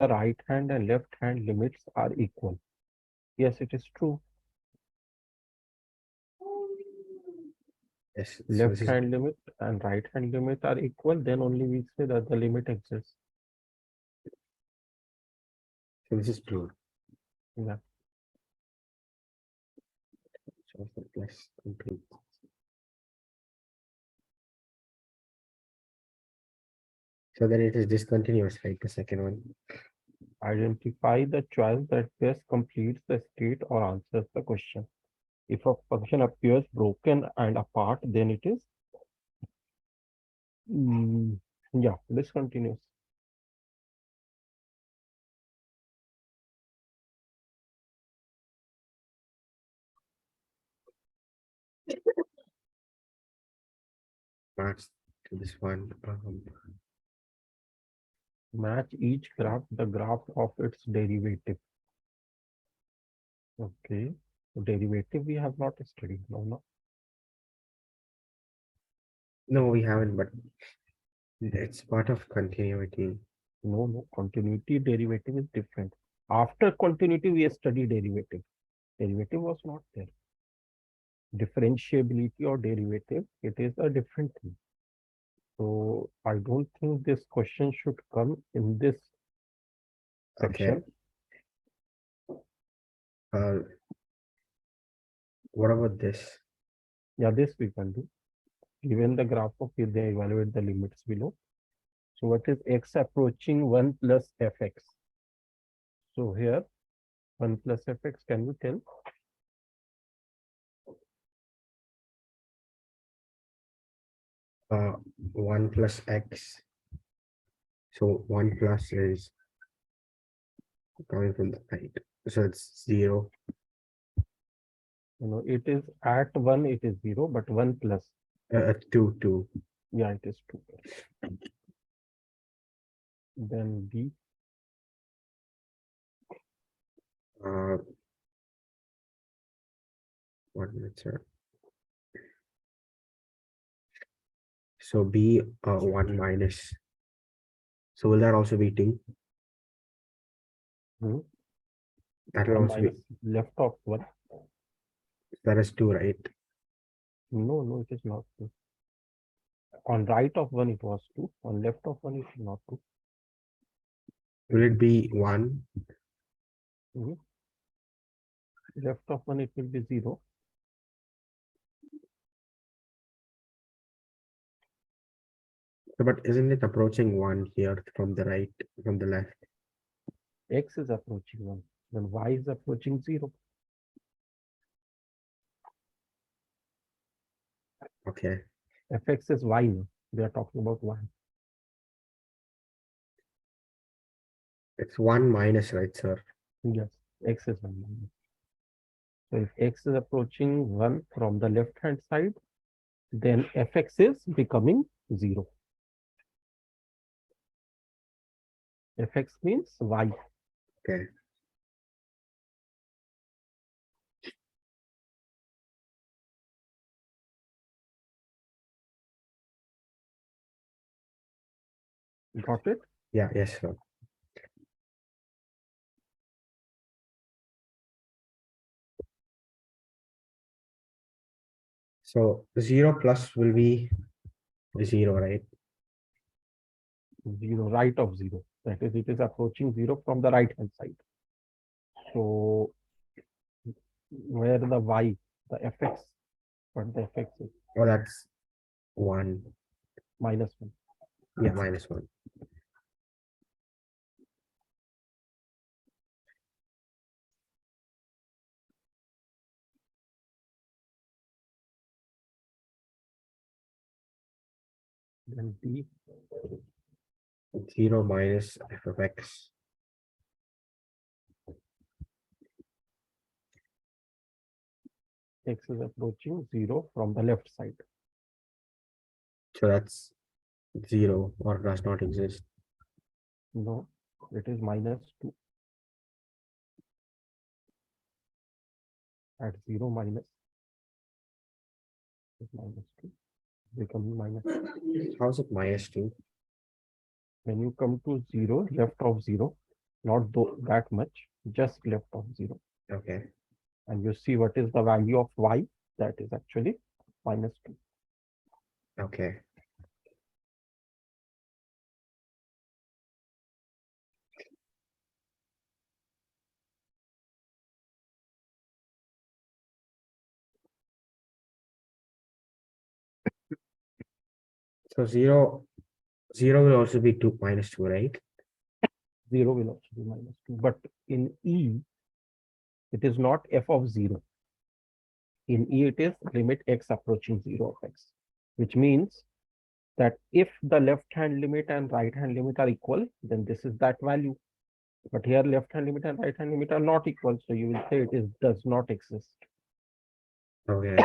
the right hand and left hand limits are equal. Yes, it is true. Yes. So Left hand limit and right hand limit are equal, then only we say that the limit exists. this is true. Yeah. So the plus complete. So then it is discontinuous, right? The second one. Identify the choice that best completes the state or answers the question. If a function appears broken and apart, then it is yeah, discontinuous. Match to this one. Match each graph the graph of its derivative. Okay. So derivative we have not studied. No. No, we haven't, but it's part of continuity. No. Continuity derivative is different. After continuity, we study derivative. Derivative was not there. Differentiability or derivative, it is a different thing. So I don't think this question should come in this Okay. section. What about this? Yeah, this we can do. Given the graph of it, they evaluate the limits below. So what is x approaching 1 plus fx? So here 1 plus fx, can you tell? Uh, 1 plus x. So 1 plus is coming from the right. So it's 0. It is at 1, it is 0, but 1 plus. 2, 2. Yeah, it is 2. Then b. Uh, 1 minute, sir. So b 1 minus. So will that also be 2? That will 1 also be, minus left of 1. that is 2, right? No, it is not 2. On right of 1, it was 2. On left of 1, it is not 2. Will it be 1? Left of 1, it will be 0. But isn't it approaching 1 here from the right, from the left? X is approaching 1. Then y is approaching 0. Okay. Fx is y now. We are talking about y. It's 1 minus, right, sir? Yes, x is 1. So if x is approaching 1 from the left hand side, then fx is becoming 0. Fx means y. Okay. Got it? Yeah, yes, sir. So 0 plus will be 0, right? 0, right of 0. That is, it is approaching 0 from the right hand side. So where the y, the fx, what the fx is? Oh, that's 1. Minus 1. Yeah, minus 1. Then b, 0 minus f of x. x is approaching 0 from the left side. So that's 0 or does not exist. No, it is minus 2. At 0 minus is minus 2, becoming minus 2. How is it minus 2? When you come to 0, left of 0, not that much, just left of 0. Okay. And you see what is the value of y, that is actually -2. Okay. So 0 will also be 2 minus 2, right? 0 will also be -2. But in E, it is not f of 0. In E, it is limit x approaching 0 of x, which means that if the left hand limit and right hand limit are equal, then this is that value. But here left hand limit and right hand limit are not equal. So you will say it is does not exist. Okay.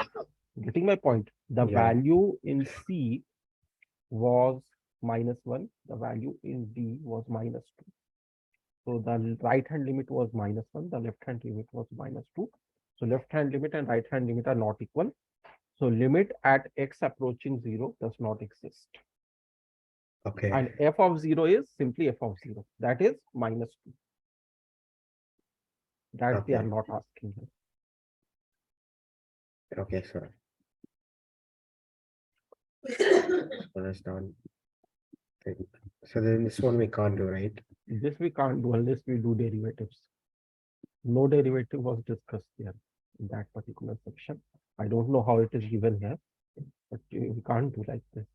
Getting my point? The Yeah. value in C was -1. The value in D was -2. So the right hand limit was -1. The left hand limit was -2. So left hand limit and right hand limit are not equal. So limit at x approaching 0 does not exist. Okay. And f of 0 is simply f of 0. That is -2. That they are Okay. not asking here. Okay, sir. So that's done. Okay. So then this one we can't do, right? This we can't do unless we do derivatives. No derivative was discussed here in that particular section. I don't know how it is given here, but we can't do like this.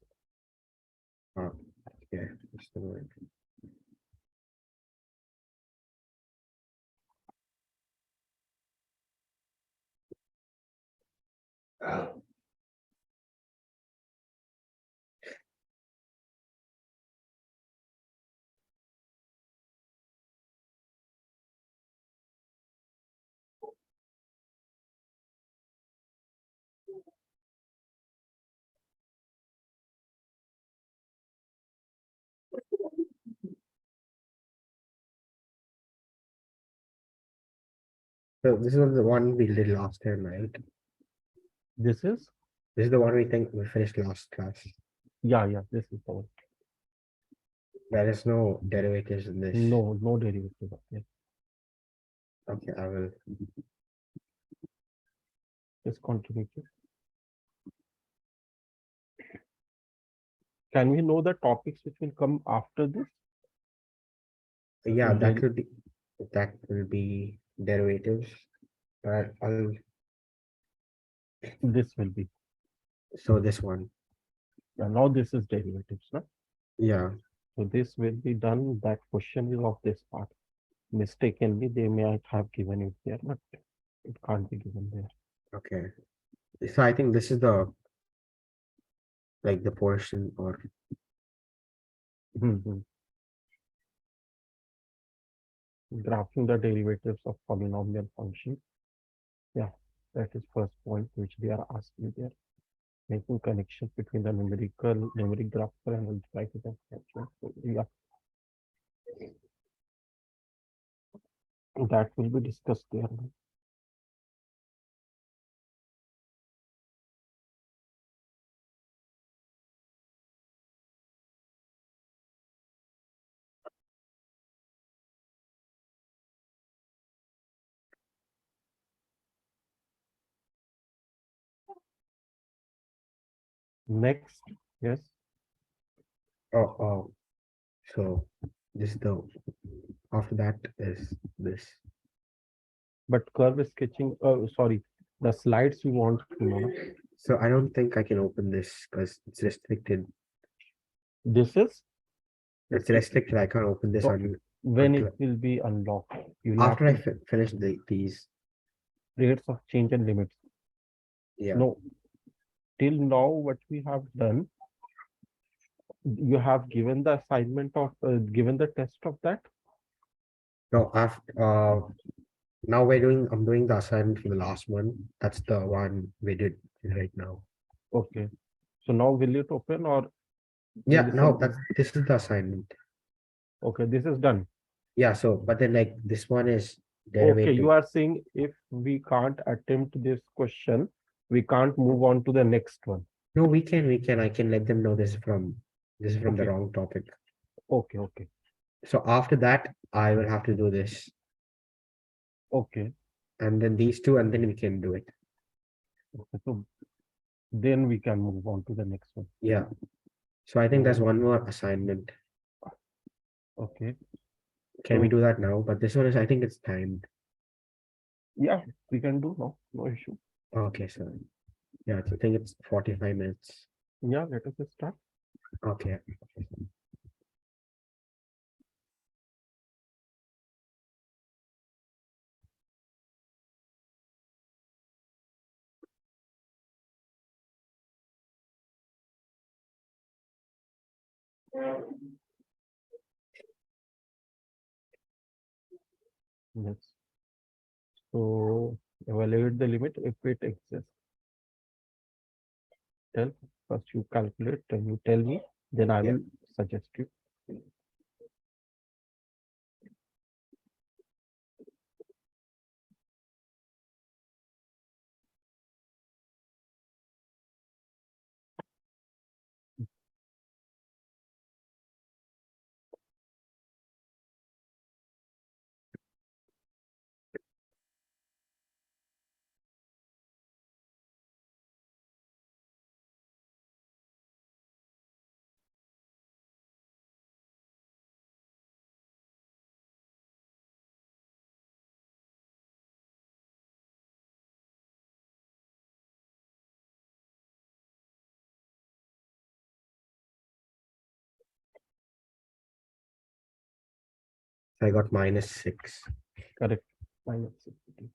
Oh, yeah. Just a minute. So this is the one we did last time, right? This is, This is the one we think we finished last class. yeah, this is the one. There is no derivatives in this. No derivative. Okay. Okay, I will. Just continue. Can we know the topics which will come after this? Yeah, Will that will be derivatives. I'll This will be. so this one. Yeah, now this is derivatives, no? Yeah. So this will be done. That question is of this part. Mistakenly, they may have given it there, but it can't be given there. Okay. So I think this is the like the portion or Mhm. Graphing the derivatives of polynomial function. Yeah, that is first point which they are asking there. Making connections between the numeric graphical and algebraic function. So, yeah, that will be discussed there. Next, yes, oh. So this is the after that is this. but curve sketching. Sorry, the slides we want to know. So I don't think I can open this because it's restricted. This is It's restricted. I can't open this so on when it until will be unlocked. You'll have after I to finish these. rates of change and limits. Yeah. No, till now what we have done, you have given the assignment of given the test of that. No, after now I'm doing the assignment for the last one. That's the one we did right now. Okay, so now will it open or there Yeah, is no, something? this is the assignment. Okay, this is done. Yeah, so but then like this one is Okay, you derivative. are saying if we can't attempt this question, we can't move on to the next one. No, we can. I can let them know this is from the Okay, wrong topic. okay. So after that, I will have to do this. Okay. And then these two, and then we can do it. Okay. So then we can move on to the next one. Yeah. So I think there's So, one more assignment. okay. Can we So do that now? But this one is, I think it's timed. yeah, we can do now. No issue. Okay, so yeah, I think it's 45 minutes. Yeah, let us just start. Okay. Yes. So evaluate the limit if it exists. Tell first you calculate, then you tell me, then I Yeah. will suggest you. So I got -6. Correct. Minus 60.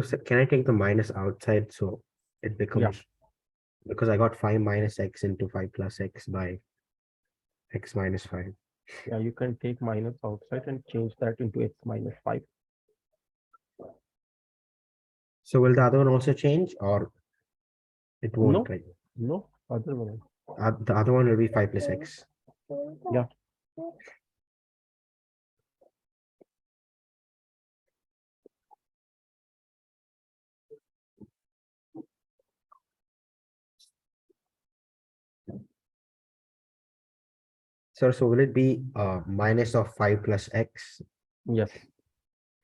So can I take the minus outside so it Yeah, becomes, because I got 5 minus x into 5 plus x by x minus 5. yeah, you can take minus outside and change that into x minus 5. So will the other one also change or it won't, No, right? no, other one. The other one will be 5 plus x. Yeah, So will it be minus of 5 plus x? yes,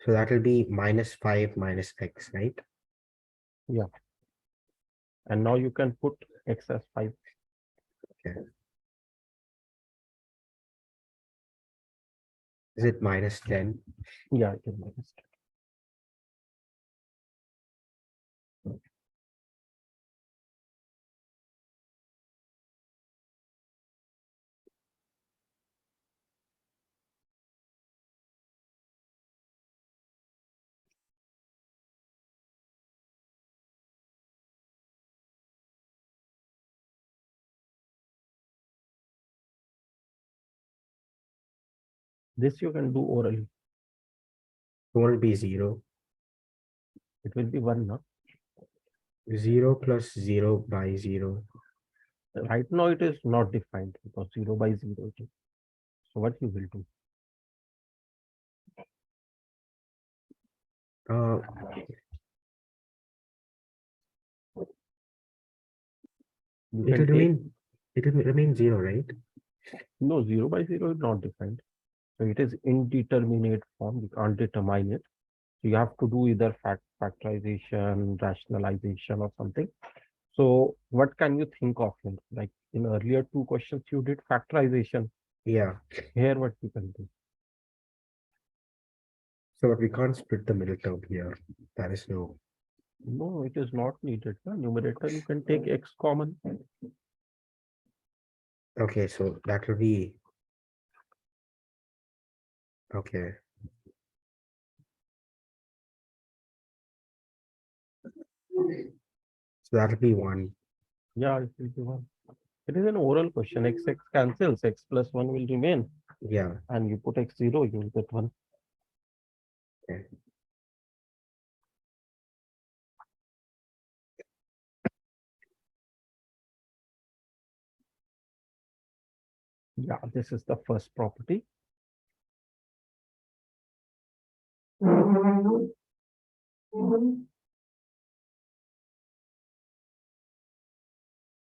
So that will be minus 5 minus x, right? yeah. And now you can put x as 5. Okay. Is it minus 10? Yeah, it is minus 10. This you can do orally. It won't be 0. It will be 1 now. 0 plus 0 by 0. Right now it is not defined because 0 by 0 it is. So what you will do? Uh, You it will can take, remain 0, right? no, 0 by 0 is not defined. So it is indeterminate form. You can't determine it. So you have to do either factorization, rationalization, or something. So what can you think of here? Like in earlier two questions, you did factorization. Yeah. Here, what you can do? So but we can't split the middle term here. That is no. No, it is not needed. No? Numerator, you can take x common. Okay, so that will be okay. So that will be one. Yeah, it will be 1. It is an oral question. X cancels, x plus 1 will remain. Yeah. And you put x0, you will get 1. Okay. Yeah, this is the first property.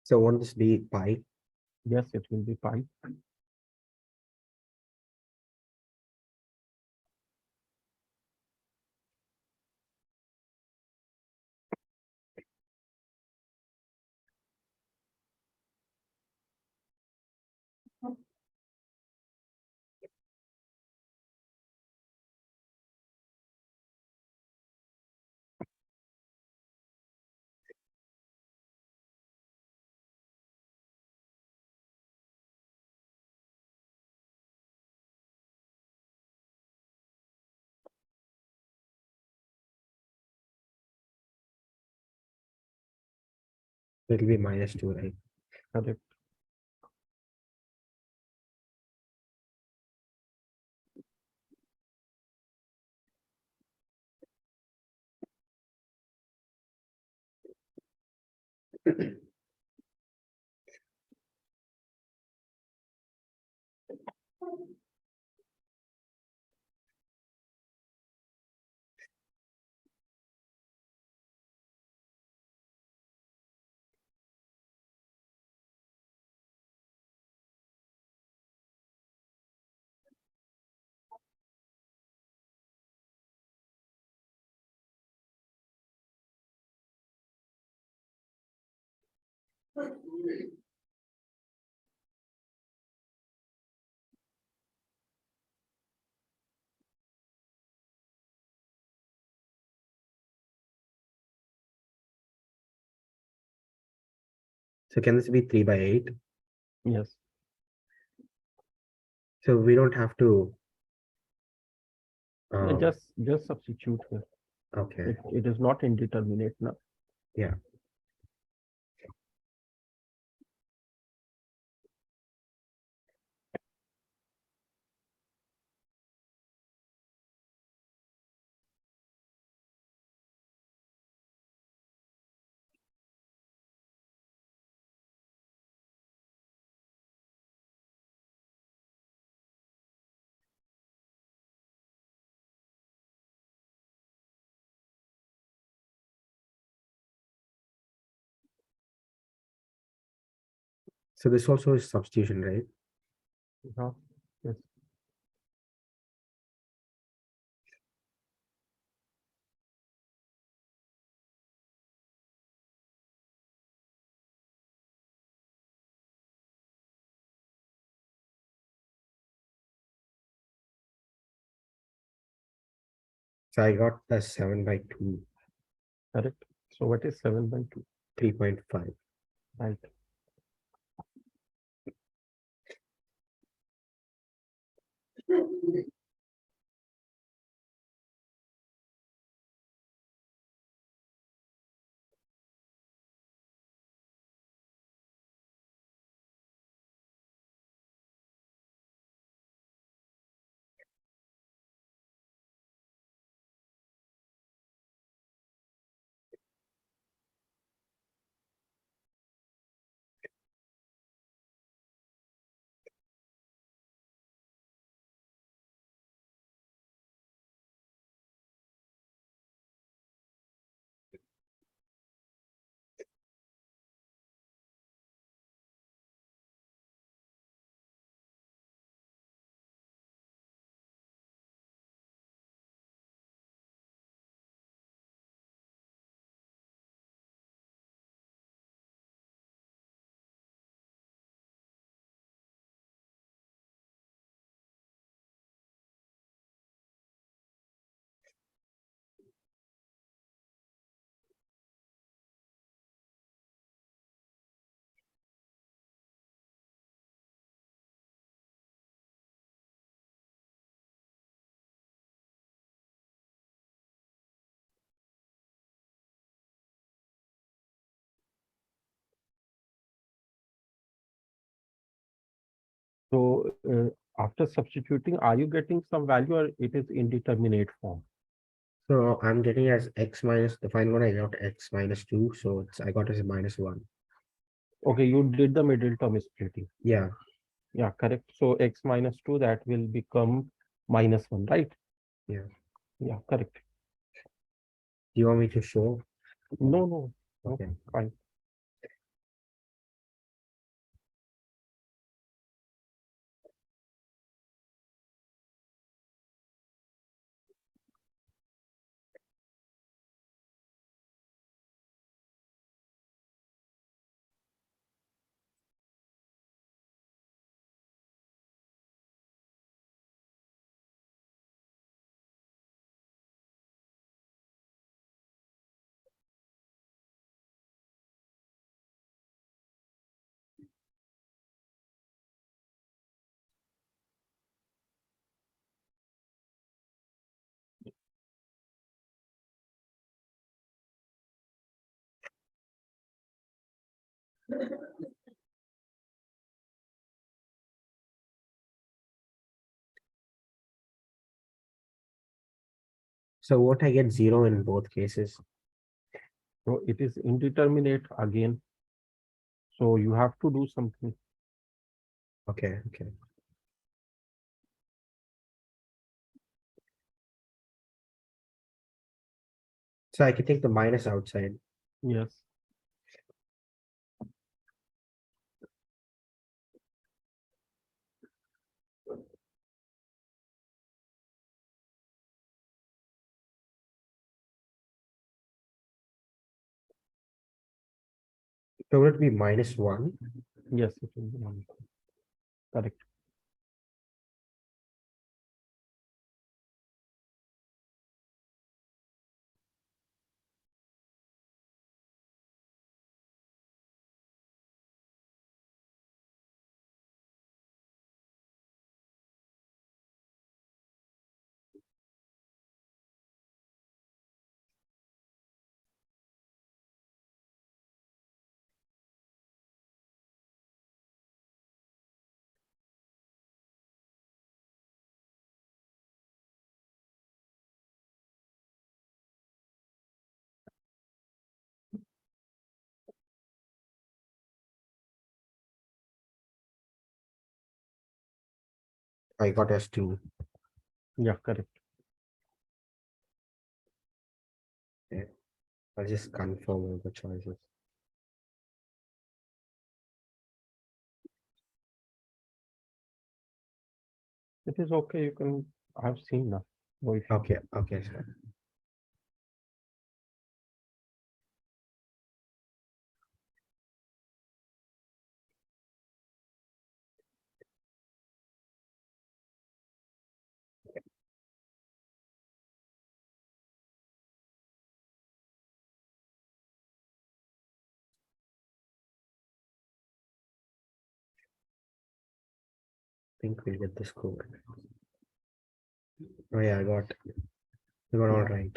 So won't this be pi? Yes, it will be pi. It will be -2, right? Correct. So can this be 3/8? Yes. So we don't have to. Just substitute here. Okay. It is not indeterminate now. Yeah. So this also is substitution, right? Yeah. Yes. So I got the 7/2, Correct. So what is 7/2? 3.5. Right. So after substituting, are you getting some value or it is indeterminate form? So I'm getting as x minus the final one I got x minus 2. So it's I got as a minus 1. Okay, you did the middle term splitting. Yeah. Yeah, correct. So x minus 2, that will become minus 1, right? Yeah. Yeah, correct. Do you want me to show? No, no, no, Okay. fine. So what I get 0 in both cases. So it is indeterminate again. So you have to do something. Okay. Okay. So I can take the minus outside. Yes. So would it be minus 1? Yes, it will be minus 1. Correct. I got as 2. Yeah, correct. Yeah. I'll just confirm all the choices. It is okay. You can, I've seen now. No issue. Okay. Okay, sir. Think we'll get the score. Oh yeah, I got all Yeah, right.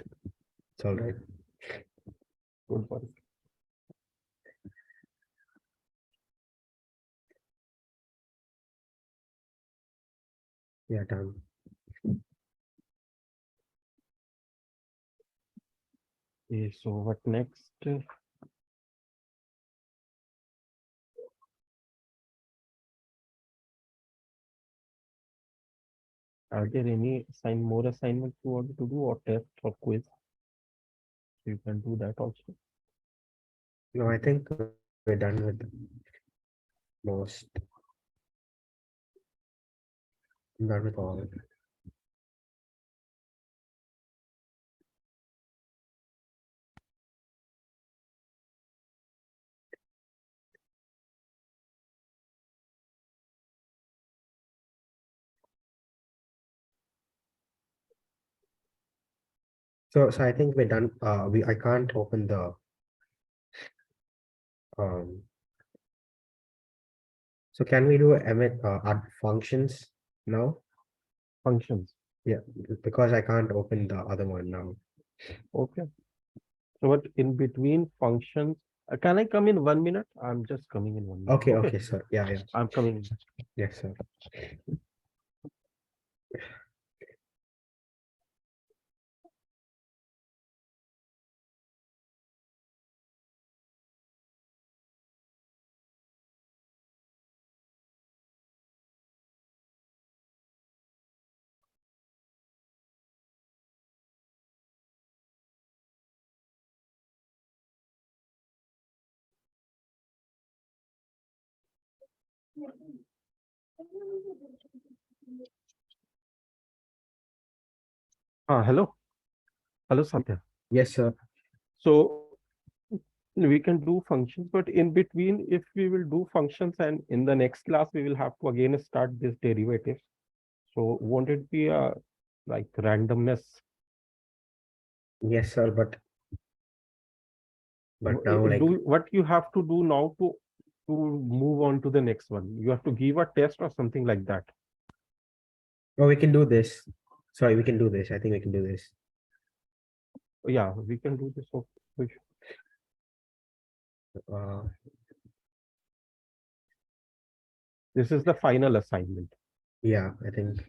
It's all right. good work. Yeah, done. Okay, so what next? Are there any more assignments you want to do or test or quiz? You can do that also. No, I think we're done with most. I'm done with all. So I think we're done. I can't open the um. So can we do emit add functions now? Functions. Yeah, because I can't open the other one now. Okay. So what in between functions Can I come in 1 minute? I'm just coming in 1 minute. Okay, Okay, okay, sir. Yeah, yeah. I'm coming in. Yes, sir. Hello. Hello, Sathya. Yes, sir. So we can do functions, but in between, if we will do functions and in the next class, we will have to again start this derivatives. So won't it be a like randomness? Yes, sir. But now, like, Do what you have to do now to move on to the next one. You have to give a test or something like that. oh, we can do this. Sorry, we can do this. I think we can do this. Yeah, we can do this. So Uh, this is the final assignment. yeah, I think.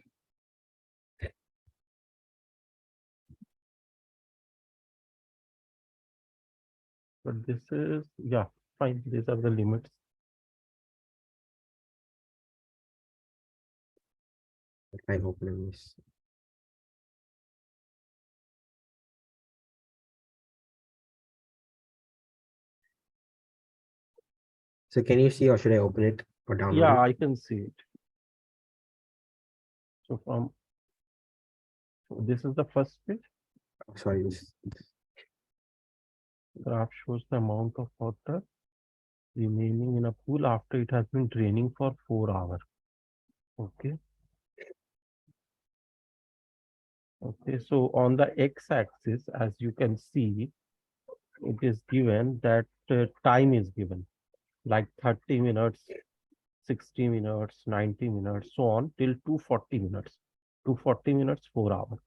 But this is, yeah, fine. These are the limits. I'm opening this. So can you see, or should I open it or download Yeah, it? I can see it. So from so this is the first page. Oh, sorry, Graph shows the amount of water remaining in a pool after it has been draining for 4 hours. Okay. Okay. So on the x-axis, as you can see, it is given that time is given like 30 minutes, 60 minutes, 90 minutes, so on till 240 minutes. 240 minutes, 4 hours.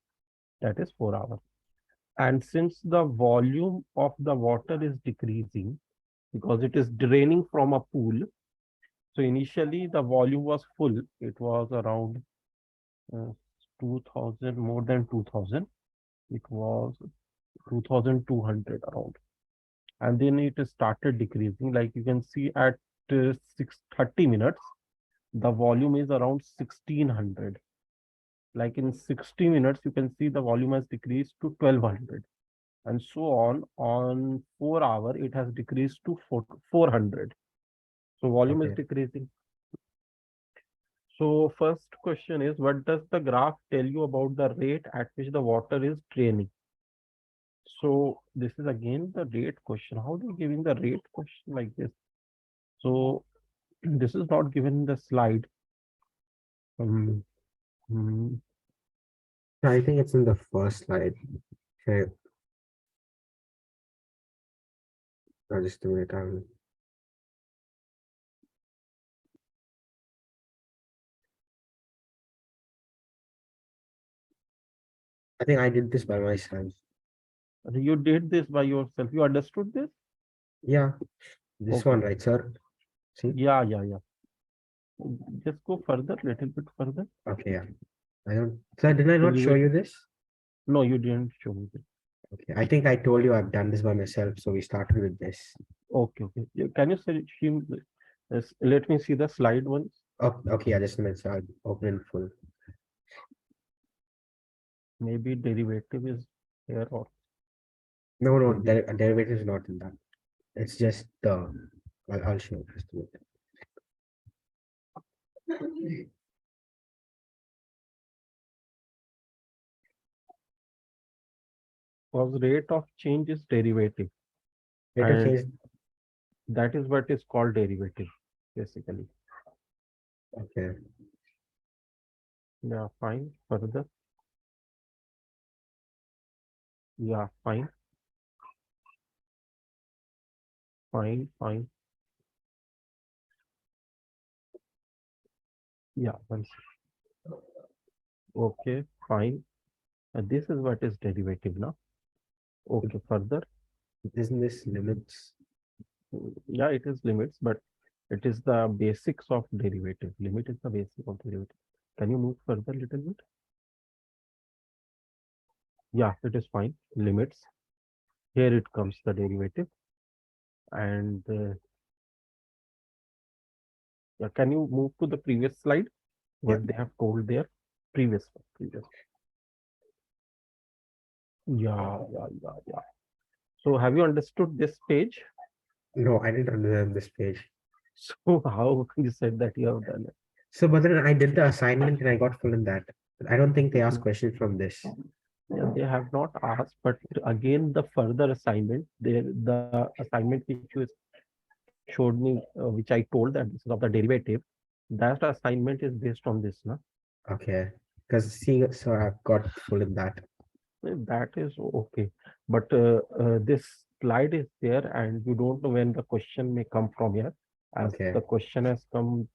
That is 4 hours. And since the volume of the water is decreasing because it is draining from a pool, so initially the volume was full. It was around uh, 2000, more than 2000. It was 2200 around. And then it started decreasing. Like you can see at 6:30 minutes, the volume is around 1600. Like in 60 minutes, you can see the volume has decreased to 1200. And so on. On 4 hour, it has decreased to 400. So volume is okay. decreasing. So first question is, what does the graph tell you about the rate at which the water is draining? So this is again the rate question. How do you giving the rate question like this? So this is not given in the slide. Um, hmm, I think it's in the first slide. Okay, just a minute. I think I did this by myself. you did this by yourself. You understood this? Yeah, this Okay. one, right, sir? See? Yeah, yeah, yeah. Just go further, little bit further. Okay, yeah. I don't. Sir, did I So not you show will. you this? No, you didn't show me this. Okay, I think I told you I've done this by myself. So we started with this. Okay, okay. Can you say, let me see the slide once. Oh, okay, yeah, just a minute. So I'll open in full. Maybe derivative is here or No, no, maybe derivative is not in that. It's just the. I'll show you just a minute. because rate of change is derivative Rate of and change. that is what is called derivative basically. Okay. Yeah, fine. Further. Yeah, fine. Fine, fine. Yeah, once. Okay, fine. This is what is derivative now. Okay, further. Isn't this limits? Yeah, it is limits, but it is the basics of derivative. Limit is the basic of derivative. Can you move further a little bit? Yeah, it is fine. Limits. Here it comes the derivative. And yeah, can you move to the previous slide? Yeah. What they have told there? Previous one, previous. Yeah. So have you understood this page? No, I didn't understand this page. So how you said that you have done it? So, but then I did the assignment and I got full in that. I don't think they asked questions from this. Yeah, they have not asked, but again, the further assignment, the assignment which you showed me, which I told that this is of the derivative, that assignment is based on this, na? Okay. Because see, so I've got full in that. That is okay. But this slide is there, and you don't know when the question may come from here, as Okay. the question has come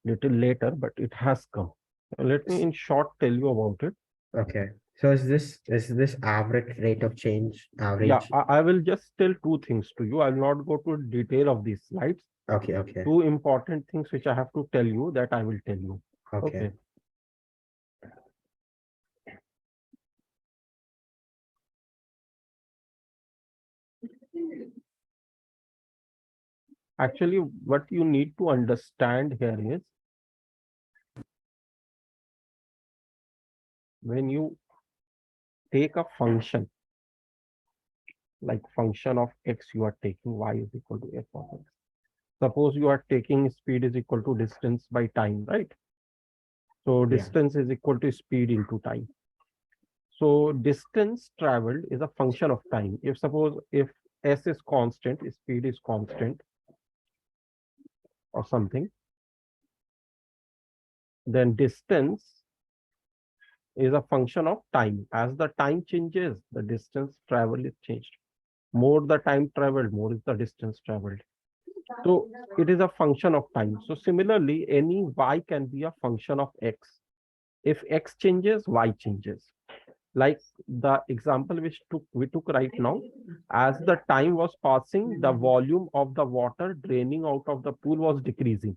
little later, but it has come. Let me in short tell you about it. Okay. So is this average rate of change Yeah, average? I will just tell two things to you. I'll not go to detail of these slides. Okay, okay, Two important things which I have to tell you that I will tell you. okay. Okay. Actually, what you need to understand here is when you take a function, like function of x, you are taking y is equal to f of x. Suppose you are taking speed is equal to distance by time, right? So Yeah, distance is equal to speed into time. So distance traveled is a function of time. If suppose if s is constant, speed is constant or something, then distance is a function of time. As the time changes, the distance traveled is changed. More the time traveled, more is the distance traveled. So it is a function of time. So similarly, any y can be a function of x. If x changes, y changes. Like the example which we took right now, as the time was passing, the volume of the water draining out of the pool was decreasing.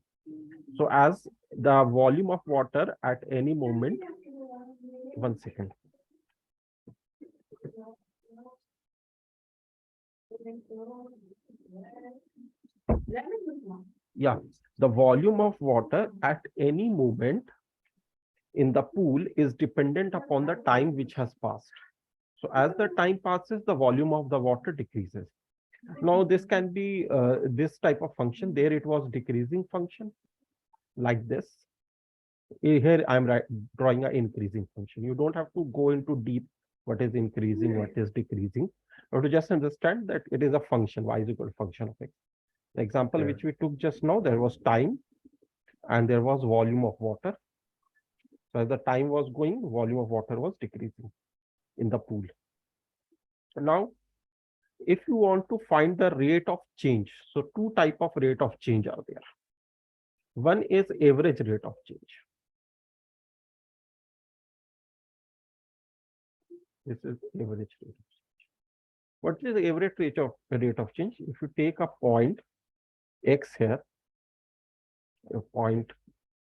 So as the volume of water at any moment, 1 second. Yeah, the volume of water at any moment in the pool is dependent upon the time which has passed. So as the time passes, the volume of the water decreases. Now this can be this type of function. There it was decreasing function like this. Here I'm drawing an increasing function. You don't have to go into deep what is increasing, what is decreasing. You have to just understand that it is a function. Y is equal to function of x. The example yeah. which we took just now, there was time and there was volume of water. So as the time was going, volume of water was decreasing in the pool. Now, if you want to find the rate of change, so two type of rate of change are there. One is average rate of change. This is average rate of change. What is the average rate of change? If you take a point x here, a point,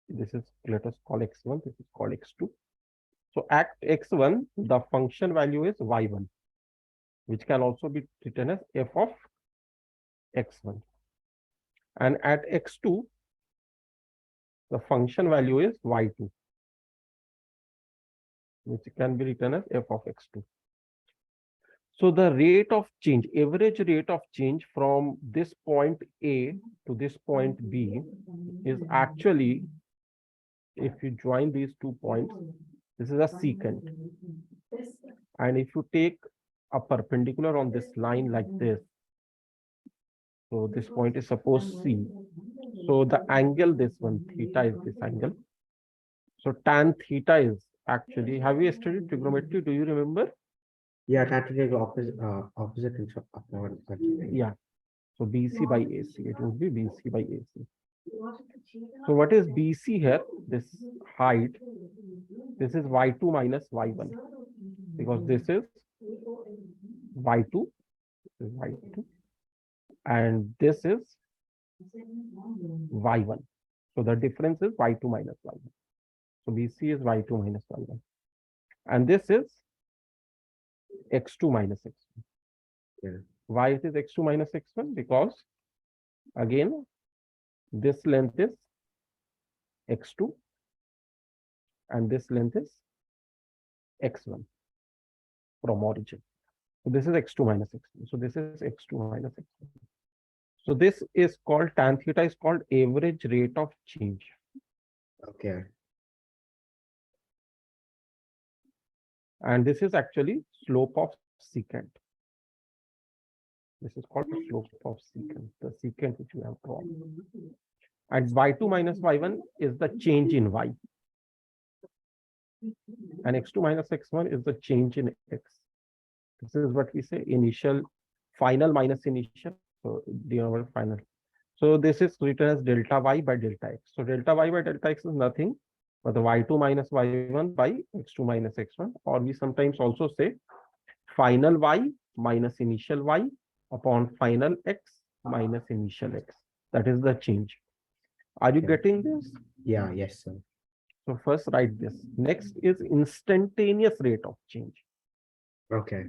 this is, let us call x1, this is called x2. So at x1, the function value is y1, which can also be written as f of x1. And at x2, the function value is y2, which can be written as f of x2. So the rate of change, average rate of change from this point A to this point B is actually, if you join these 2 points, this is a secant. And if you take a perpendicular on this line like this, so this point is suppose C. So the angle, this one, theta is this angle. So tan theta is actually, have you studied trigonometry? Do you remember? Yeah, that will take opposite and upon something. Yeah. So BC by AC, it would be BC by AC. So what is BC here? This height, this is y2 minus y1, because this is y2, this is y2, and this is y1. So the difference is y2 minus y1. So BC is y2 minus y1. And this is x2 minus x1. Yeah. Why it is x2 minus x1? Because again, this length is x2 and this length is x1 from origin. So this is x2 minus x1. So this is x2 minus x1. So this is called, tan theta is called average rate of change. Okay. And this is actually slope of secant. This is called slope of secant, the secant which we have drawn. And y2 minus y1 is the change in y. And x2 minus x1 is the change in x. This is what we say initial, final minus initial. So the final. So this is written as delta y by delta x. So delta y by delta x is nothing but the y2 minus y1 by x2 minus x1. Or we sometimes also say final y minus initial y upon final x minus initial x. That is the change. Are you Yeah. getting this? Yeah, yes, sir. So first write this. Next is instantaneous rate of change. Okay.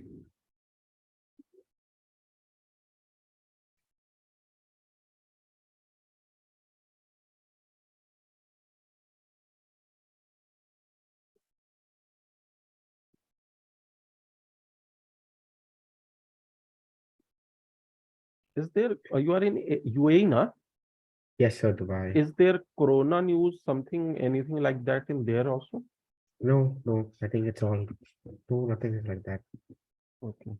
Is there, you are in UAE, na? Yes, sir, Dubai. Is there Corona news, something, anything like that in there also? No, no, I think it's all. No, nothing is like that. Okay.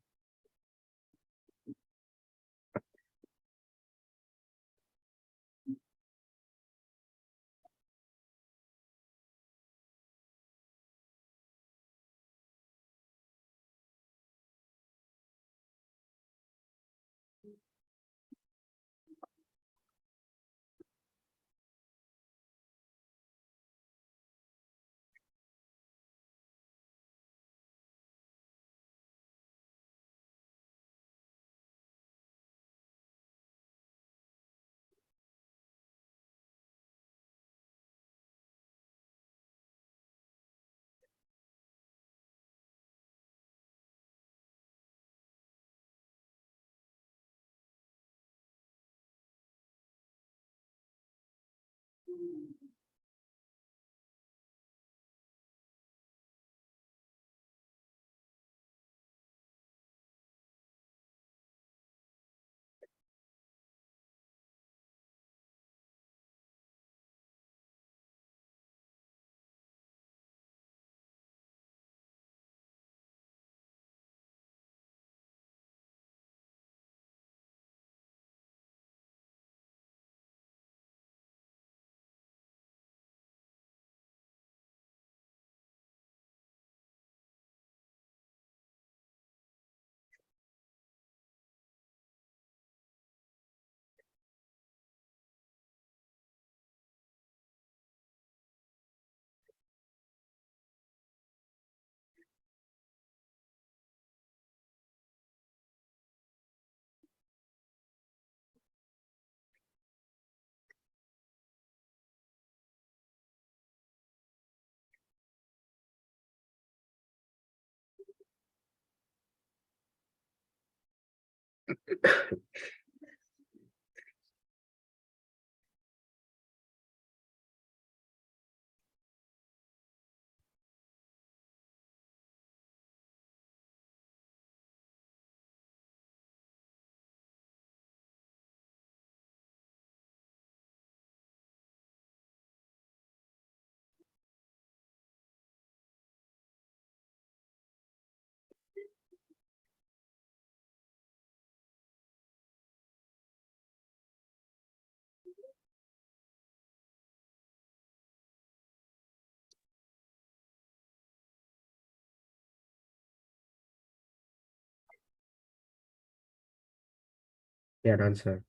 Yeah, done, sir.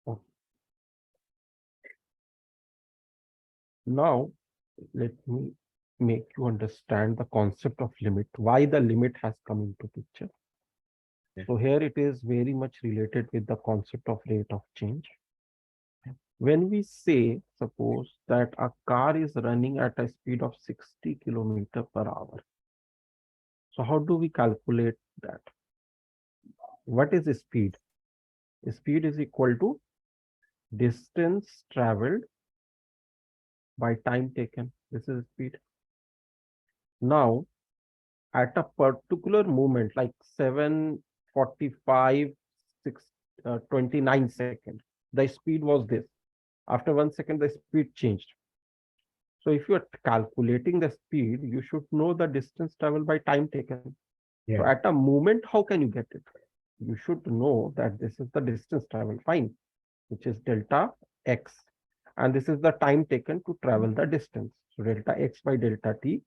Okay. Now, let me make you understand the concept of limit, why the limit has come into picture. So here it is very much related with the concept of rate of change. When we say, suppose that a car is running at a speed of 60 kilometer per hour. So how do we calculate that? What is the speed? Speed is equal to distance traveled by time taken. This is speed. Now, at a particular moment, like 7:45, 29 seconds, the speed was this. After 1 second, the speed changed. So if you are calculating the speed, you should know the distance traveled by time taken. So Yeah. at a moment, how can you get it? You should know that this is the distance traveled, fine, which is delta x. And this is the time taken to travel the distance. So delta x by delta t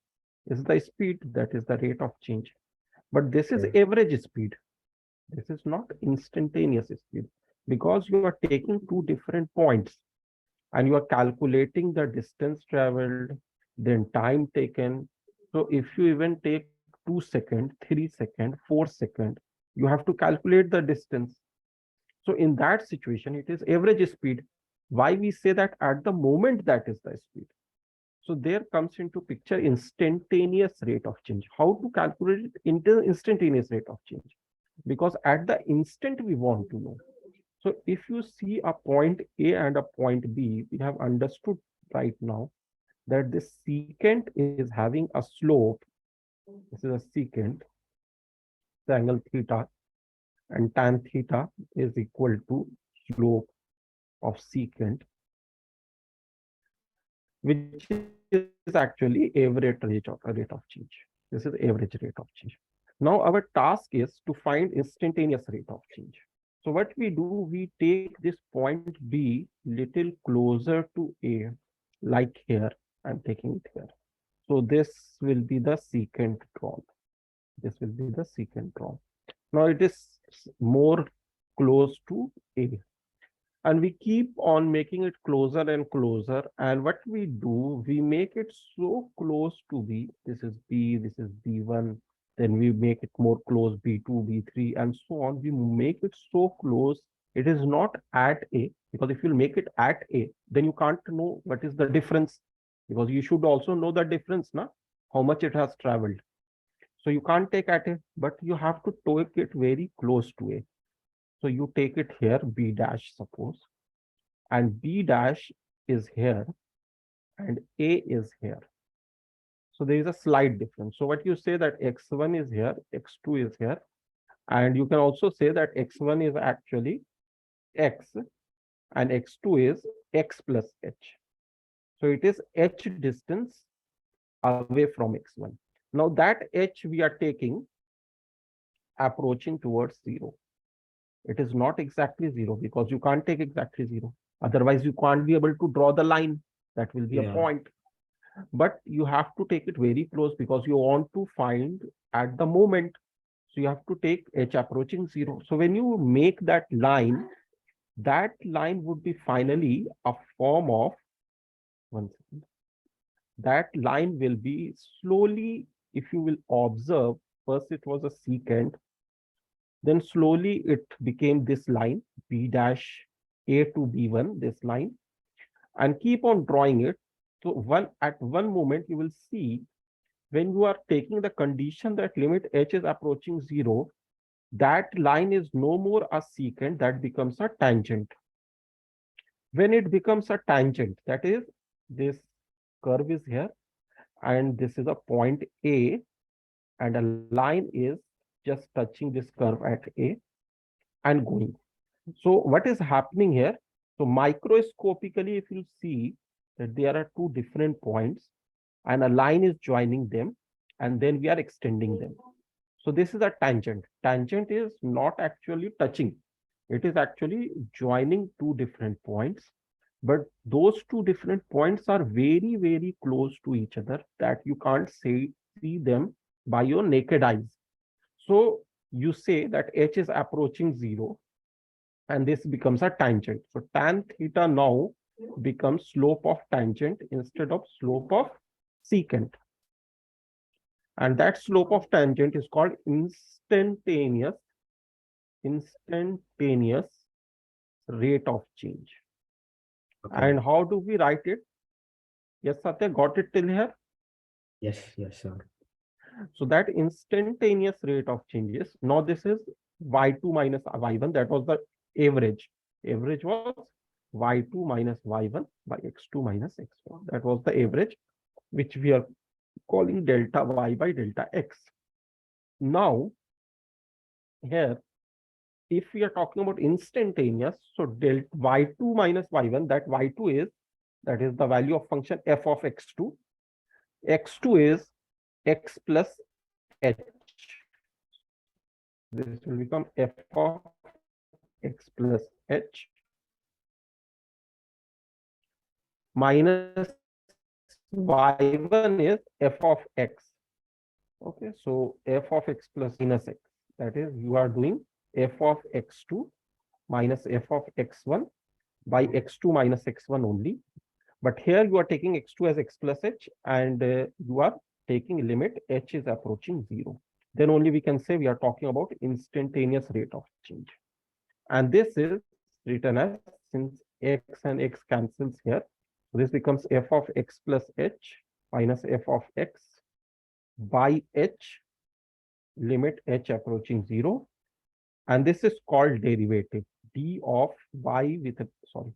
is the speed, that is the rate of change. But this is Okay. average speed. This is not instantaneous speed because you are taking two different points and you are calculating the distance traveled, then time taken. So if you even take 2 seconds, 3 seconds, 4 seconds, you have to calculate the distance. So in that situation, it is average speed. Why we say that at the moment that is the speed? So there comes into picture instantaneous rate of change. How to calculate it into instantaneous rate of change? Because at the instant we want to know. So if you see a point A and a point B, we have understood right now that this secant is having a slope. This is a secant, the angle theta, and tan theta is equal to slope of secant, which is actually average rate of change. This is average rate of change. Now our task is to find instantaneous rate of change. So what we do, we take this point B little closer to A, like here, I'm taking it here. So this will be the secant drawn. This will be the secant drawn. Now it is more close to A. And we keep on making it closer and closer. And what we do, we make it so close to B. This is B, this is B1. Then we make it more close, B2, B3, and so on. We make it so close. It is not at A, because if you make it at A, then you can't know what is the difference, because you should also know the difference, na? How much it has traveled. So you can't take at A, but you have to take it very close to A. So you take it here, B dash, suppose, and B dash is here, and A is here. So there is a slight difference. So what you say that x1 is here, x2 is here, and you can also say that x1 is actually x, and x2 is x plus h. So it is h distance away from x1. Now that h we are taking approaching towards 0. It is not exactly 0 because you can't take exactly 0. Otherwise, you can't be able to draw the line. That will be a Yeah. point. But you have to take it very close because you want to find at the moment. So you have to take h approaching 0. So when you make that line would be finally a form of, 1 second, that line will be slowly, if you will observe, first it was a secant, then slowly it became this line, B dash A to B1, this line, and keep on drawing it. So at one moment, you will see when you are taking the condition that limit h is approaching 0, that line is no more a secant, that becomes a tangent. When it becomes a tangent, that is, this curve is here, and this is a point A, and a line is just touching this curve at A and going. So what is happening here? So microscopically, if you see that there are two different points and a line is joining them, and then we are extending them. So this is a tangent. Tangent is not actually touching. It is actually joining two different points. But those two different points are very, very close to each other that you can't see them by your naked eyes. So you say that h is approaching 0, and this becomes a tangent. So tan theta now becomes slope of tangent instead of slope of secant. And that slope of tangent is called instantaneous instantaneous rate of change. Okay. And how do we write it? Yes, Satya, got it till here? Yes, yes, sir. So that instantaneous rate of changes, now this is y2 minus y1, that was the average. Average was y2 minus y1 by x2 minus x1. That was the average, which we are calling delta y by delta x. Now, here, if we are talking about instantaneous, so delta y2 minus y1, that y2 is, that is the value of function f of x2. X2 is x plus h. This will become f of x plus h minus y1 is f of x. Okay, so f of x plus minus x. That is, you are doing f of x2 minus f of x1 by x2 minus x1 only. But here you are taking x2 as x plus h, and you are taking limit h is approaching 0. Then only we can say we are talking about instantaneous rate of change. And this is written as, since x and x cancels here, so this becomes f of x plus h minus f of x by h, limit h approaching 0. And this is called derivative, d of y with a, sorry,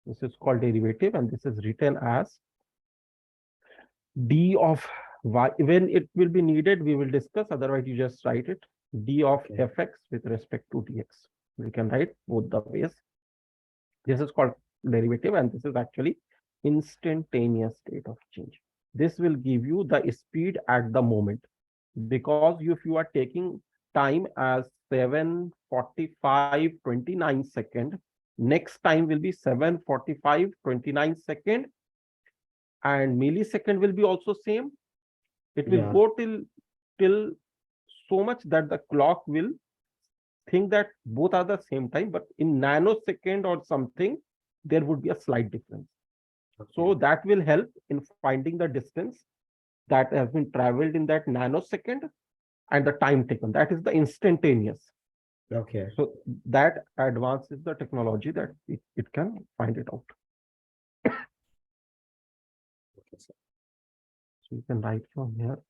this is called derivative, and this is written as d of y. When it will be needed, we will discuss. Otherwise, you just write it, d of Okay. fx with respect to dx. We can write both the ways. This is called derivative, and this is actually instantaneous rate of change. This will give you the speed at the moment, because if you are taking time as 7:45:29, next time will be 7:45:29, and millisecond will be also same. It will Yeah. go till so much that the clock will think that both are the same time, but in nanosecond or something, there would be a slight difference. Okay. So that will help in finding the distance that has been traveled in that nanosecond and the time taken. That is the instantaneous. Okay. So that advances the technology that it can find it out. Okay, sir. So you can write from here.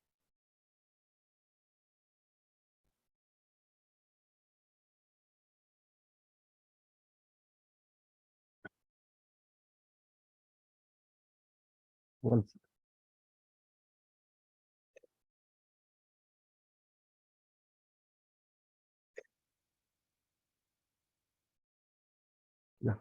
Once. Yeah.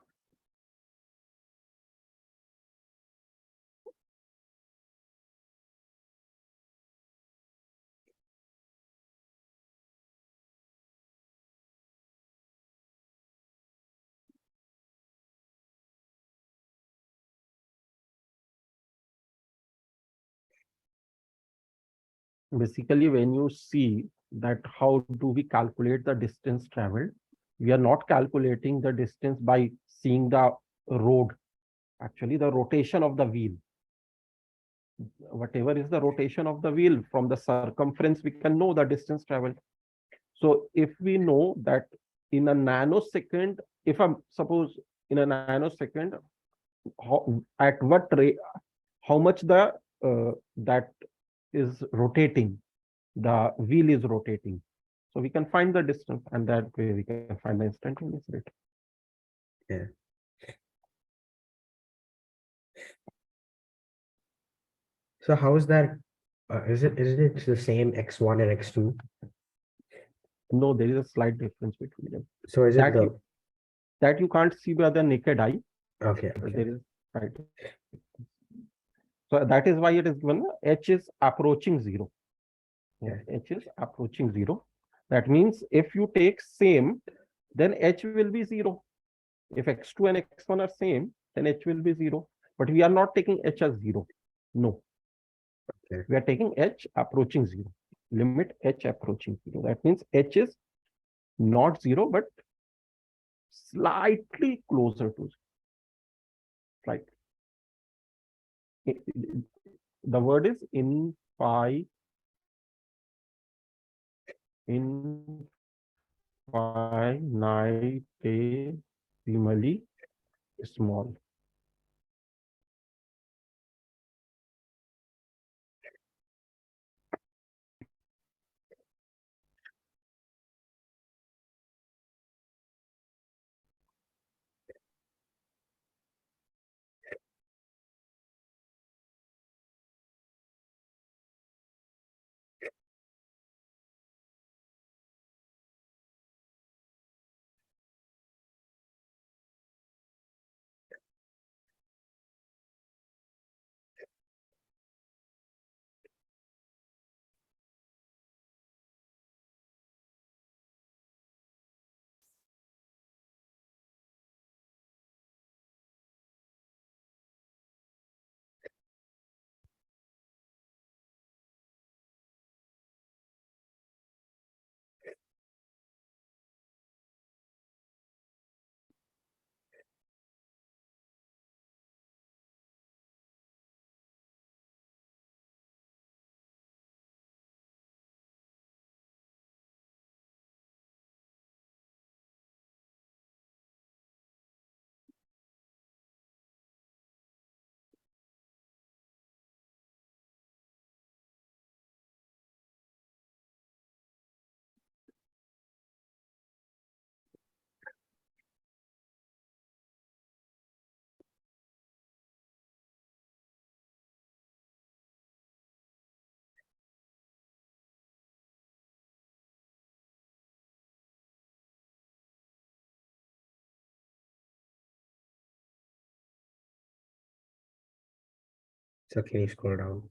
Basically, when you see that how do we calculate the distance traveled, we are not calculating the distance by seeing the road, actually the rotation of the wheel. Whatever is the rotation of the wheel, from the circumference, we can know the distance traveled. So if we know that in a nanosecond, if I'm suppose in a nanosecond, at what rate, how much the that is rotating, the wheel is rotating. So we can find the distance, and that way we can find the instantaneous rate. Yeah. So how is that? Is it the same x1 and x2? No, there is a slight difference between them. So is it That the that you can't see by the naked eye. okay? But Okay. there is right. So that is why it is given h is approaching 0. Yeah. H is approaching 0. That means if you take same, then h will be 0. If x2 and x1 are same, then h will be 0. But we are not taking h as 0. No. Okay. We are taking h approaching 0. Limit h approaching 0. That means h is not 0, but slightly closer to 0. Slightly. The word is infinitesimal. infinitesimally small. So can you scroll down?